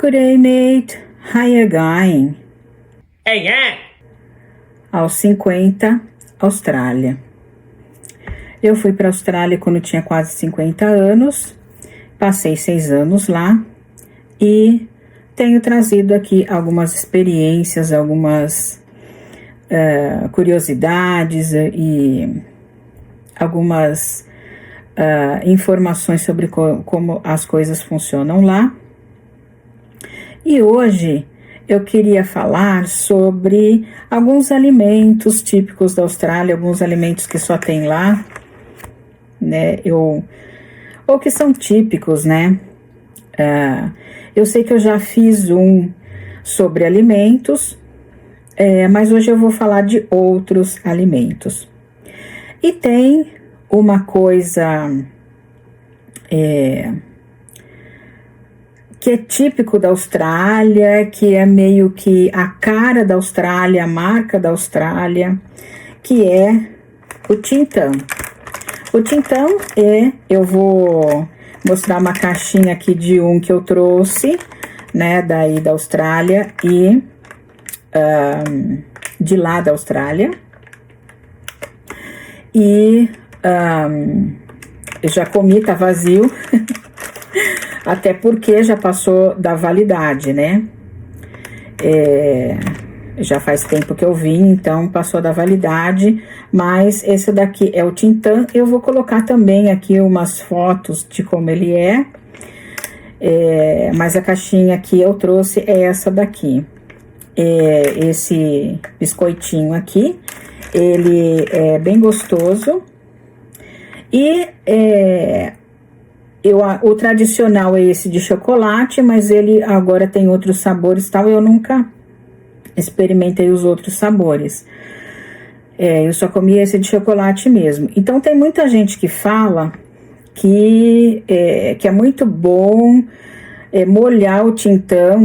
Good day, mate. How you going? Hey, yeah. Aos 50, Austrália. Eu fui para a Austrália quando tinha quase 50 anos, passei 6 anos lá e tenho trazido aqui algumas experiências, algumas curiosidades e algumas informações sobre como as coisas funcionam lá. E hoje eu queria falar sobre alguns alimentos típicos da Austrália, alguns alimentos que só tem lá, né? Ou que são típicos, né? Eu sei que eu já fiz um sobre alimentos, mas hoje eu vou falar de outros alimentos. E tem uma coisa que é típico da Austrália, que é meio que a cara da Austrália, a marca da Austrália, que é o Tim Tam. O Tim Tam eu vou mostrar uma caixinha aqui de um que eu trouxe, né, daí da Austrália e de lá da Austrália. E eu já comi, tá vazio. Até porque já passou da validade, né? Já faz tempo que eu vim, então passou da validade. Mas esse daqui é o Tim Tam. Eu vou colocar também aqui umas fotos de como ele é. Mas a caixinha que eu trouxe é essa daqui. Esse biscoitinho aqui, ele é bem gostoso. E o tradicional é esse de chocolate, mas ele agora tem outros sabores, tal. Eu nunca experimentei os outros sabores. Eu só comi esse de chocolate mesmo. Então tem muita gente que fala que é muito bom molhar o Tim Tam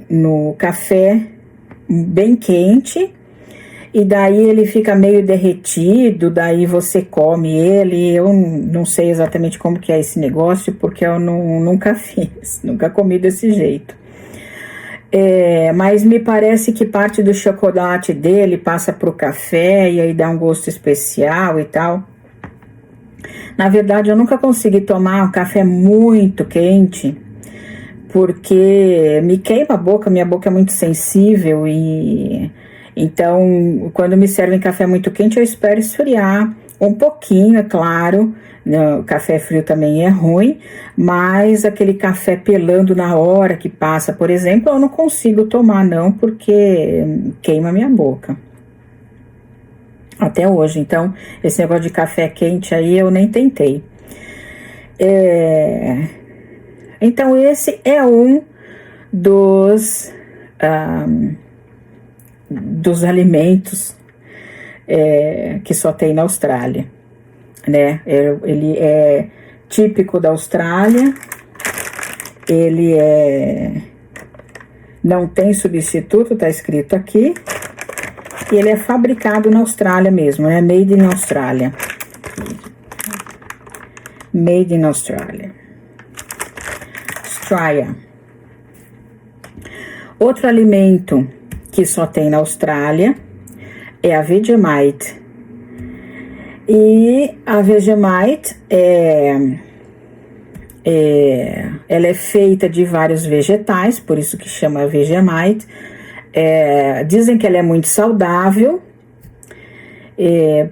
no café bem quente. E daí ele fica meio derretido, daí você come ele. Eu não sei exatamente como que é esse negócio, porque eu nunca fiz, nunca comi desse jeito. Mas me parece que parte do chocolate dele passa pro café e aí dá um gosto especial e tal. Na verdade, eu nunca consegui tomar um café muito quente, porque me queima a boca, minha boca é muito sensível e... Então, quando me servem café muito quente, eu espero esfriar um pouquinho, é claro. O café frio também é ruim, mas aquele café pelando na hora que passa, por exemplo, eu não consigo tomar não, porque queima minha boca. Até hoje, então, esse negócio de café quente aí eu nem tentei. Então, esse é um dos alimentos que só tem na Austrália, né? Ele é típico da Austrália, ele não tem substituto, tá escrito aqui, e ele é fabricado na Austrália mesmo, né? Made in Australia. Made in Australia. Australia. Outro alimento que só tem na Austrália é a Vegemite. E a Vegemite ela é feita de vários vegetais, por isso que chama Vegemite. Dizem que ela é muito saudável,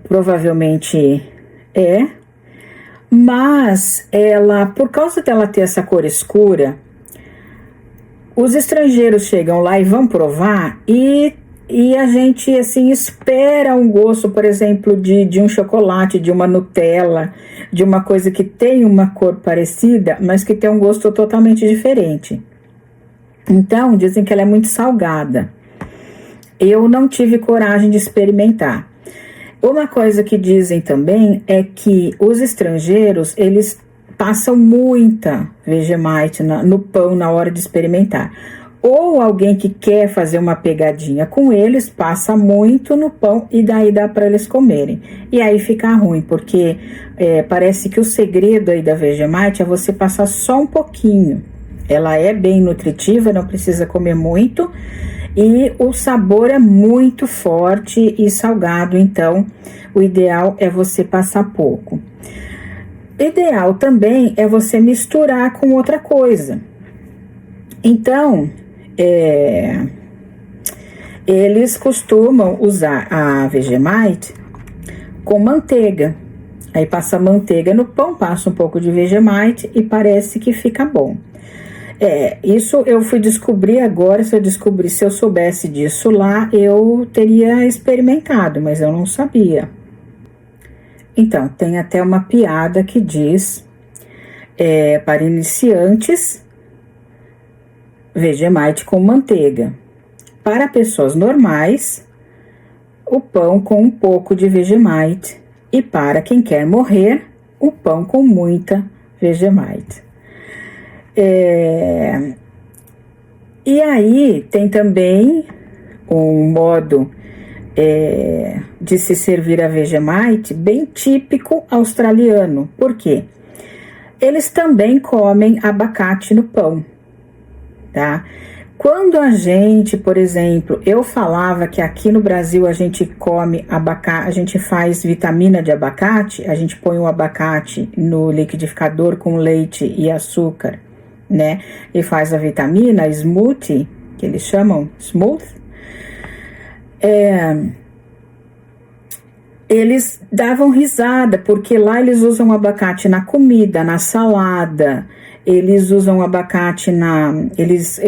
provavelmente mas ela, por causa dela ter essa cor escura, os estrangeiros chegam lá e vão provar e a gente, assim, espera um gosto, por exemplo, de um chocolate, de uma Nutella, de uma coisa que tem uma cor parecida, mas que tem um gosto totalmente diferente. Então, dizem que ela é muito salgada. Eu não tive coragem de experimentar. Uma coisa que dizem também é que os estrangeiros, eles passam muita Vegemite no pão na hora de experimentar. Ou alguém que quer fazer uma pegadinha com eles, passa muito no pão e daí dá para eles comerem. E aí fica ruim, porque parece que o segredo aí da Vegemite é você passar só um pouquinho. Ela é bem nutritiva, não precisa comer muito, e o sabor é muito forte e salgado, então o ideal é você passar pouco. Ideal também é você misturar com outra coisa. Então, eles costumam usar a Vegemite com manteiga. Aí passa manteiga no pão, passa um pouco de Vegemite e parece que fica bom. Isso eu fui descobrir agora. Se eu soubesse disso lá, eu teria experimentado, mas eu não sabia. Então, tem até uma piada que diz, para iniciantes, Vegemite com manteiga. Para pessoas normais, o pão com um pouco de Vegemite. E para quem quer morrer, o pão com muita Vegemite. E aí tem também um modo de se servir a Vegemite bem típico australiano. Por quê? Eles também comem abacate no pão, tá? Quando a gente, por exemplo, eu falava que aqui no Brasil a gente come abacate, a gente faz vitamina de abacate, a gente põe o abacate no liquidificador com leite e açúcar, né? E faz a vitamina, smoothie, que eles chamam smooth. Eles davam risada, porque lá eles usam abacate na comida, na salada. Eles usam abacate eles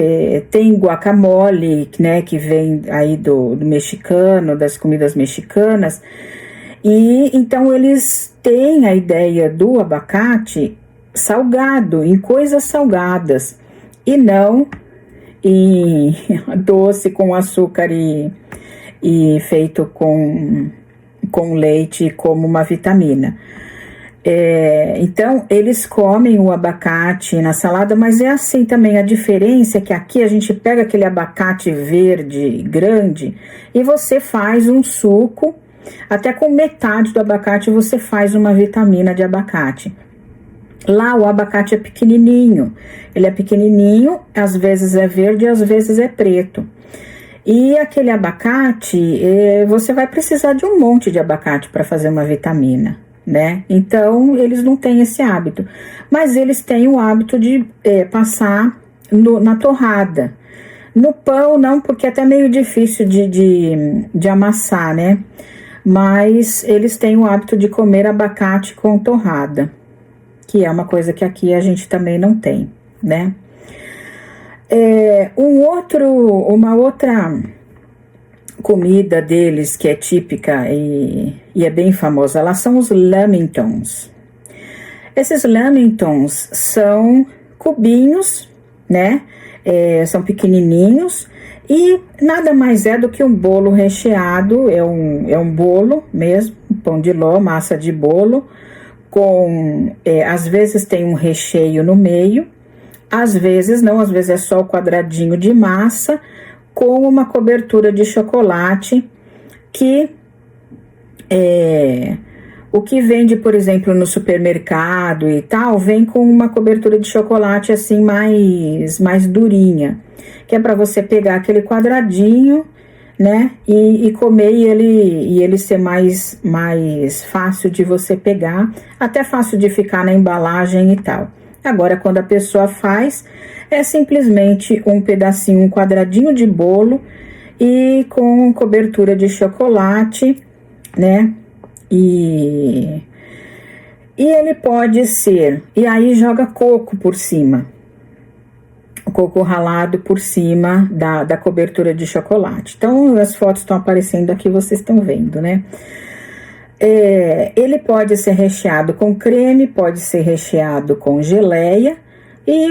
têm guacamole, né, que vem aí do mexicano, das comidas mexicanas. E então eles têm a ideia do abacate salgado, em coisas salgadas, e não em doce com açúcar e feito com leite como uma vitamina. Então eles comem o abacate na salada, mas é assim também. A diferença é que aqui a gente pega aquele abacate verde grande e você faz um suco, até com metade do abacate você faz uma vitamina de abacate. Lá o abacate é pequenininho, ele é pequenininho, às vezes é verde, às vezes é preto. E aquele abacate, você vai precisar de um monte de abacate para fazer uma vitamina, né? Então, eles não têm esse hábito. Mas eles têm o hábito de passar na torrada. No pão, não, porque é até meio difícil de amassar, né? Mas eles têm o hábito de comer abacate com torrada, que é uma coisa que aqui a gente também não tem, né? Uma outra comida deles que é típica e é bem famosa, lá são os lamingtons. Esses lamingtons são cubinhos, né? São pequenininhos e nada mais é do que um bolo recheado. É um bolo mesmo, um pão de ló, massa de bolo, às vezes tem um recheio no meio. Às vezes não, às vezes é só o quadradinho de massa com uma cobertura de chocolate que o que vende, por exemplo, no supermercado e tal, vem com uma cobertura de chocolate assim mais durinha, que é para você pegar aquele quadradinho, né, e comer e ele ser mais fácil de você pegar, até fácil de ficar na embalagem e tal. Agora, quando a pessoa faz, é simplesmente um pedacinho, um quadradinho de bolo e com cobertura de chocolate, né? E ele pode ser, e aí joga coco por cima, coco ralado por cima da cobertura de chocolate. Então, as fotos estão aparecendo aqui, vocês estão vendo, né? Ele pode ser recheado com creme, pode ser recheado com geleia,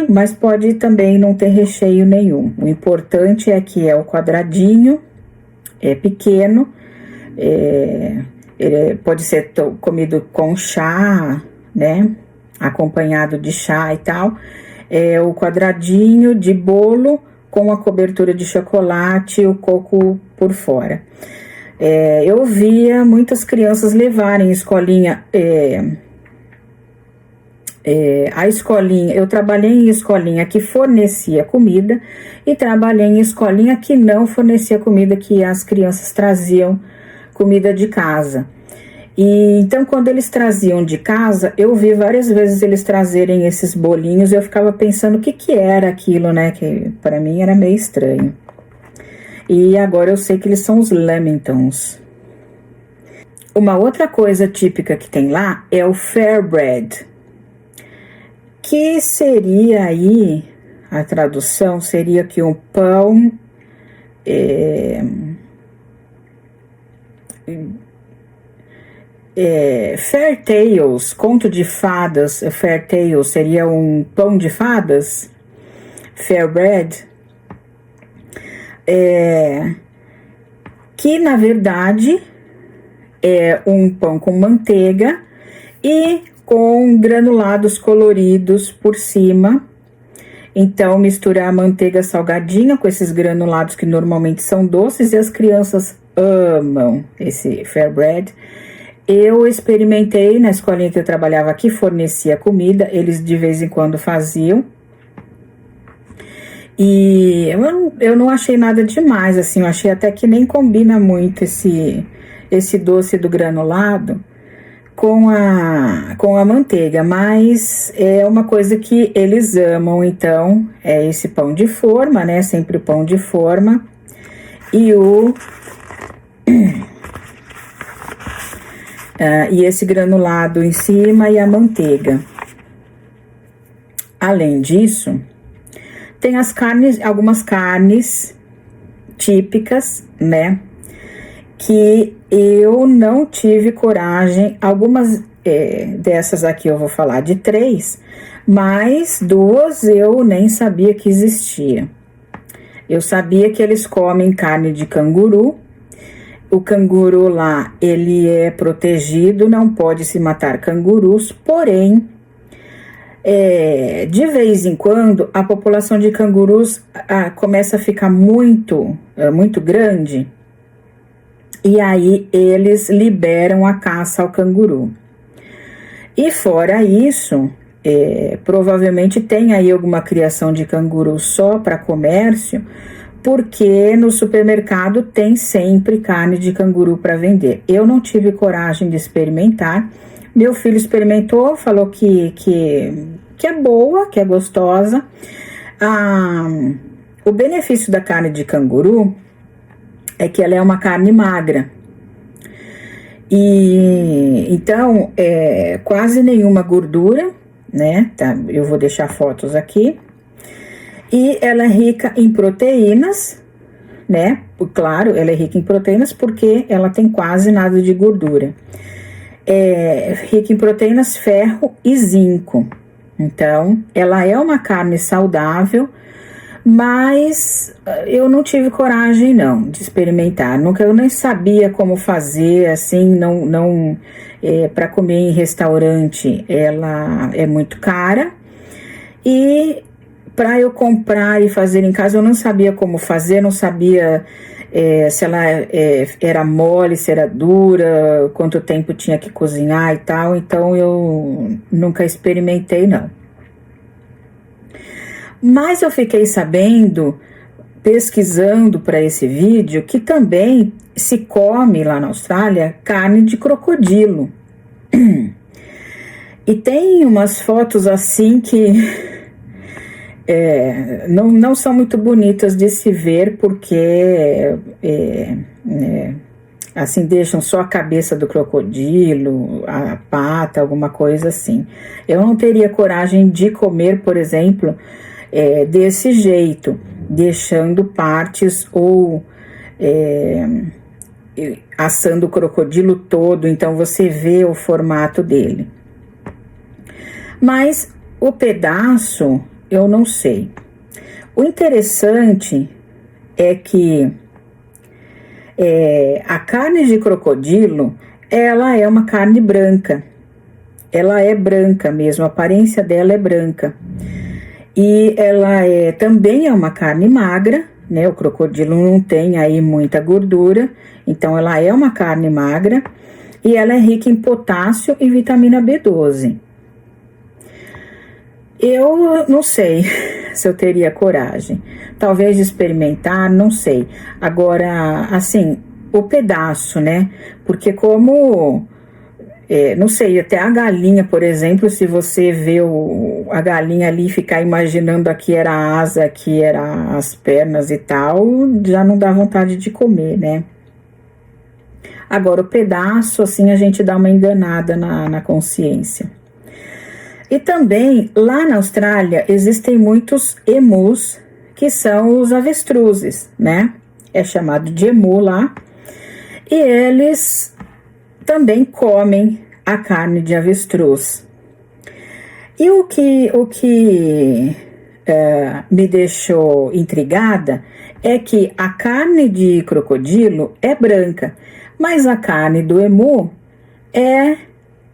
mas pode também não ter recheio nenhum. O importante é que o quadradinho, é pequeno, ele pode ser comido com chá, né? Acompanhado de chá e tal. O quadradinho de bolo com a cobertura de chocolate e o coco por fora. Eu via muitas crianças levarem em escolinha a escolinha, eu trabalhei em escolinha que fornecia comida e trabalhei em escolinha que não fornecia comida, que as crianças traziam comida de casa. E então, quando eles traziam de casa, eu vi várias vezes eles trazerem esses bolinhos e eu ficava pensando o que que era aquilo, né? Que para mim era meio estranho. E agora eu sei que eles são os Lamingtons. Uma outra coisa típica que tem lá é o Fair Bread, que seria aí, a tradução seria que um pão Fair Tales, conto de fadas. Fair Tales seria um pão de fadas, Fair Bread, que na verdade é um pão com manteiga e com granulados coloridos por cima. Então, misturar a manteiga salgadinha com esses granulados que normalmente são doces, e as crianças amam esse Fair Bread. Eu experimentei na escolinha que eu trabalhava, que fornecia comida, eles de vez em quando faziam. E eu não achei nada demais, assim, eu achei até que nem combina muito esse doce do granulado com a manteiga, mas é uma coisa que eles amam. Então, é esse pão de forma, né, sempre pão de forma, e e esse granulado em cima e a manteiga. Além disso, tem as carnes, algumas carnes típicas, né, que eu não tive coragem. Algumas dessas aqui eu vou falar de 3, mas 2 eu nem sabia que existia. Eu sabia que eles comem carne de canguru. O canguru lá, ele é protegido, não pode se matar cangurus, porém, de vez em quando, a população de cangurus começa a ficar muito grande, e aí eles liberam a caça ao canguru. E fora isso, provavelmente tem aí alguma criação de canguru só para comércio, porque no supermercado tem sempre carne de canguru para vender. Eu não tive coragem de experimentar. Meu filho experimentou, falou que é boa, que é gostosa. O benefício da carne de canguru é que ela é uma carne magra. E então, quase nenhuma gordura, né? Tá, eu vou deixar fotos aqui. E ela é rica em proteínas, né? Claro, ela é rica em proteínas porque ela tem quase nada de gordura. É rica em proteínas, ferro e zinco. Então, ela é uma carne saudável, mas eu não tive coragem não de experimentar. Nunca, eu nem sabia como fazer, assim, não para comer em restaurante ela é muito cara, e para eu comprar e fazer em casa eu não sabia como fazer, não sabia se ela era mole, se era dura, quanto tempo tinha que cozinhar e tal. Então eu nunca experimentei não. Mas eu fiquei sabendo, pesquisando para esse vídeo, que também se come lá na Austrália carne de crocodilo. E tem umas fotos assim que não são muito bonitas de se ver, porque assim, deixam só a cabeça do crocodilo, a pata, alguma coisa assim. Eu não teria coragem de comer, por exemplo, desse jeito, deixando partes ou assando o crocodilo todo. Então você vê o formato dele. Mas o pedaço, eu não sei. O interessante é que a carne de crocodilo, ela é uma carne branca. Ela é branca mesmo, a aparência dela é branca. E ela também é uma carne magra, né? O crocodilo não tem aí muita gordura, então ela é uma carne magra, e ela é rica em potássio e vitamina B12. Eu não sei se eu teria coragem. Talvez de experimentar, não sei. Agora, assim, o pedaço, né? Porque como, não sei, até a galinha, por exemplo, se você vê a galinha ali e ficar imaginando aqui era a asa, aqui era as pernas e tal, já não dá vontade de comer, né? Agora, o pedaço, assim, a gente dá uma enganada na consciência. E também, lá na Austrália, existem muitos emus, que são os avestruzes, né? É chamado de emu lá. E eles também comem a carne de avestruz. E o que me deixou intrigada é que a carne de crocodilo é branca, mas a carne do emu é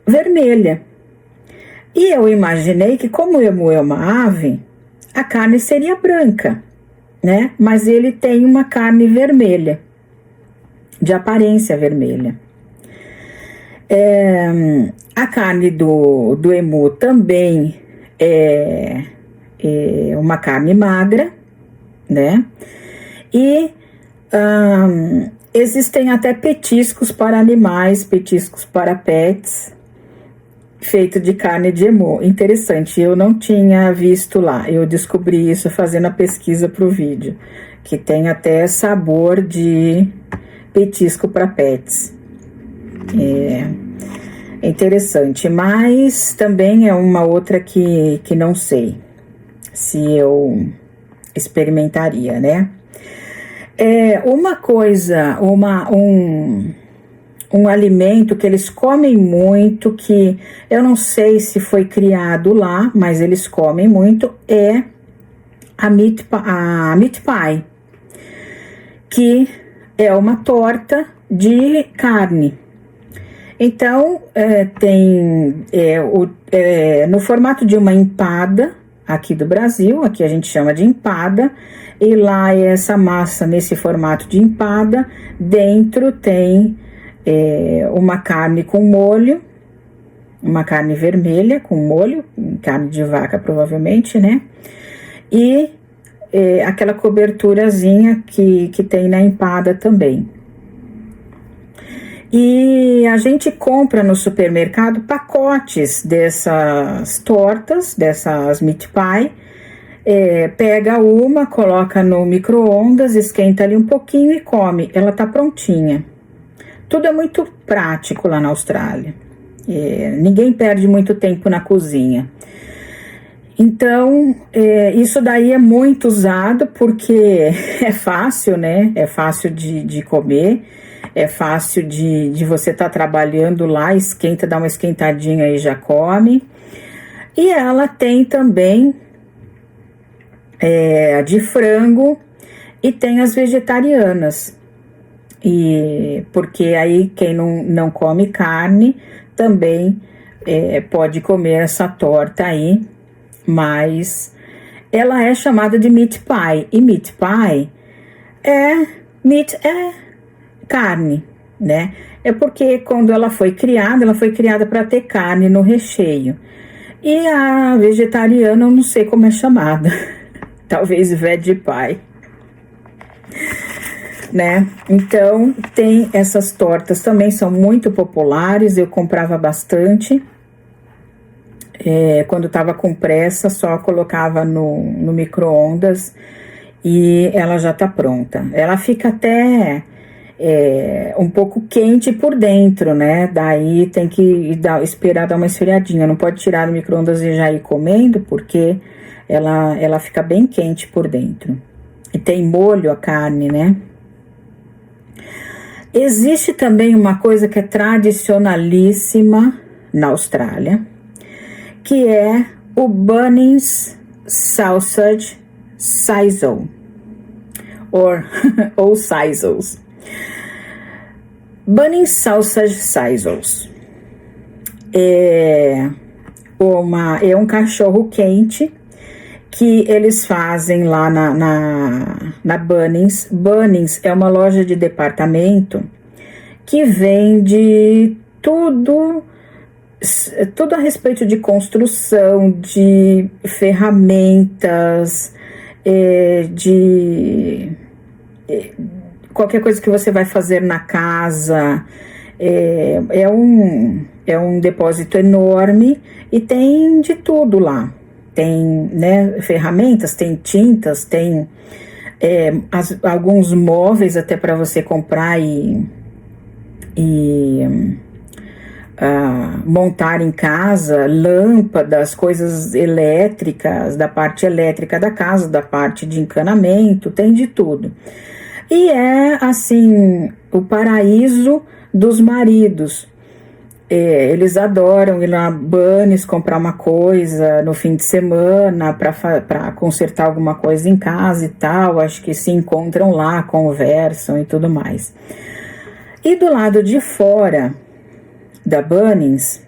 vermelha. E eu imaginei que, como o emu é uma ave, a carne seria branca, né? Mas ele tem uma carne vermelha, de aparência vermelha. A carne do emu também é uma carne magra, né? E existem até petiscos para animais, petiscos para pets, feito de carne de emu. Interessante, eu não tinha visto lá. Eu descobri isso fazendo a pesquisa para o vídeo, que tem até sabor de petisco para pets. É interessante, mas também é uma outra que não sei se eu experimentaria, né? Uma coisa, um alimento que eles comem muito, que eu não sei se foi criado lá, mas eles comem muito, é a meat pie, que é uma torta de carne. Então, tem no formato de uma empada, aqui do Brasil, aqui a gente chama de empada, e lá é essa massa nesse formato de empada, dentro tem uma carne com molho, uma carne vermelha com molho, carne de vaca provavelmente, né? E aquela coberturazinha que tem na empada também. E a gente compra no supermercado pacotes dessas tortas, dessas meat pie, pega uma, coloca no micro-ondas, esquenta ali um pouquinho e come, ela tá prontinha. Tudo é muito prático lá na Austrália. Ninguém perde muito tempo na cozinha. Então, isso daí é muito usado porque é fácil, né? É fácil de comer, é fácil de você estar trabalhando lá, esquenta, dá uma esquentadinha e já come. E ela tem também de frango e tem as vegetarianas. Porque aí quem não come carne também pode comer essa torta aí, mas ela é chamada de meat pie, e meat pie meat é carne, né? É porque quando ela foi criada para ter carne no recheio. E a vegetariana eu não sei como é chamada, talvez veg pie, né? Então tem essas tortas também, são muito populares, eu comprava bastante. Quando estava com pressa, só colocava no micro-ondas e ela já tá pronta. Ela fica até um pouco quente por dentro, né? Daí tem que esperar dar uma esfriadinha. Não pode tirar do micro-ondas e já ir comendo, porque ela fica bem quente por dentro. E tem molho a carne, né? Existe também uma coisa que é tradicionalíssima na Austrália, que é o Bunnings Sausage Sizzle, ou Sizzles. Bunnings Sausage Sizzles é um cachorro quente que eles fazem lá na Bunnings. Bunnings é uma loja de departamento que vende tudo tudo a respeito de construção, de ferramentas, de qualquer coisa que você vai fazer na casa. É um depósito enorme e tem de tudo lá. Tem, né, ferramentas, tem tintas, tem alguns móveis até para você comprar e montar em casa, lâmpadas, coisas elétricas, da parte elétrica da casa, da parte de encanamento, tem de tudo. E é assim, o paraíso dos maridos. Eles adoram ir na Bunny's comprar uma coisa no fim de semana para consertar alguma coisa em casa e tal. Acho que se encontram lá, conversam e tudo mais. E do lado de fora da Bunny's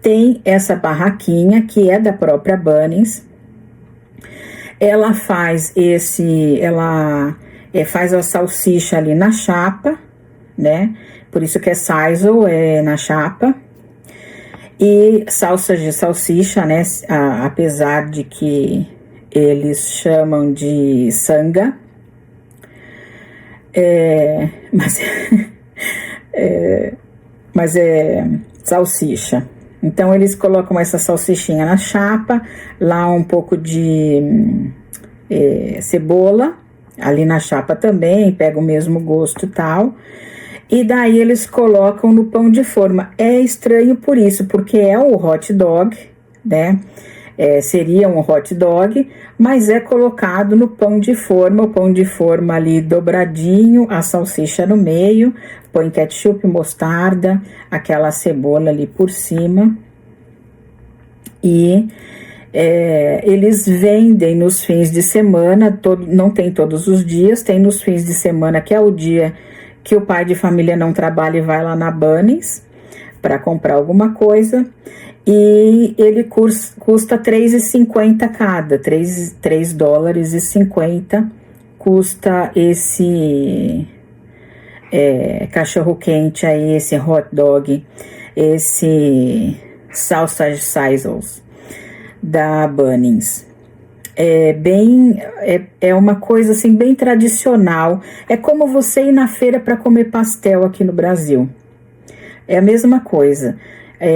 tem essa barraquinha que é da própria Bunny's. Ela faz faz a salsicha ali na chapa, né? Por isso que é sisal, na chapa. E salsas de salsicha, né? Apesar de que eles chamam de sanga. Mas é salsicha. Então eles colocam essa salsichinha na chapa, lá um pouco de cebola, ali na chapa também, pega o mesmo gosto e tal. E daí eles colocam no pão de forma. É estranho por isso, porque é o hot dog, né? Seria um hot dog, mas é colocado no pão de forma, o pão de forma ali dobradinho, a salsicha no meio, põe ketchup, mostarda, aquela cebola ali por cima. E eles vendem nos fins de semana, não tem todos os dias, tem nos fins de semana, que é o dia que o pai de família não trabalha e vai lá na Bunny's para comprar alguma coisa. E ele custa R$3,50 cada, $3,50 custa esse cachorro quente aí, esse hot dog, esse sausage sizzles da Bunny's. É uma coisa assim bem tradicional. É como você ir na feira para comer pastel aqui no Brasil. É a mesma coisa.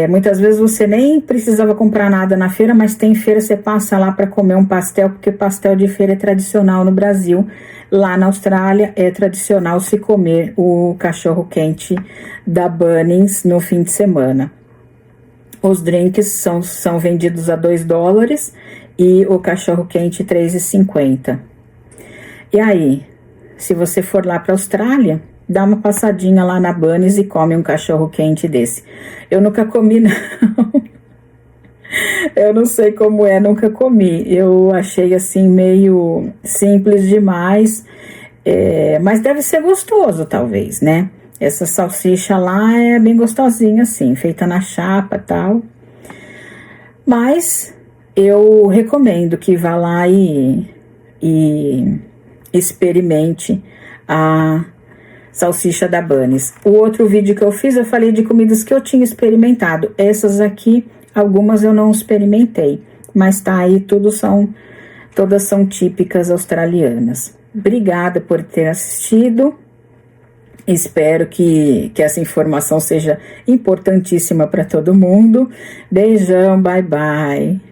Muitas vezes você nem precisava comprar nada na feira, mas tem feira, você passa lá para comer um pastel, porque pastel de feira é tradicional no Brasil. Lá na Austrália é tradicional se comer o cachorro quente da Bunny's no fim de semana. Os drinks são vendidos a $2 e o cachorro quente R$3,50. E aí, se você for lá para a Austrália, dá uma passadinha lá na Bunny's e come um cachorro quente desse. Eu nunca comi, não. Eu não sei como nunca comi. Eu achei assim meio simples demais, mas deve ser gostoso talvez, né? Essa salsicha lá é bem gostosinha assim, feita na chapa e tal. Mas eu recomendo que vá lá e experimente a salsicha da Bunny's. O outro vídeo que eu fiz, eu falei de comidas que eu tinha experimentado. Essas aqui, algumas eu não experimentei, mas tá aí, todas são típicas australianas. Obrigada por ter assistido. Espero que essa informação seja importantíssima para todo mundo. Beijão, bye bye.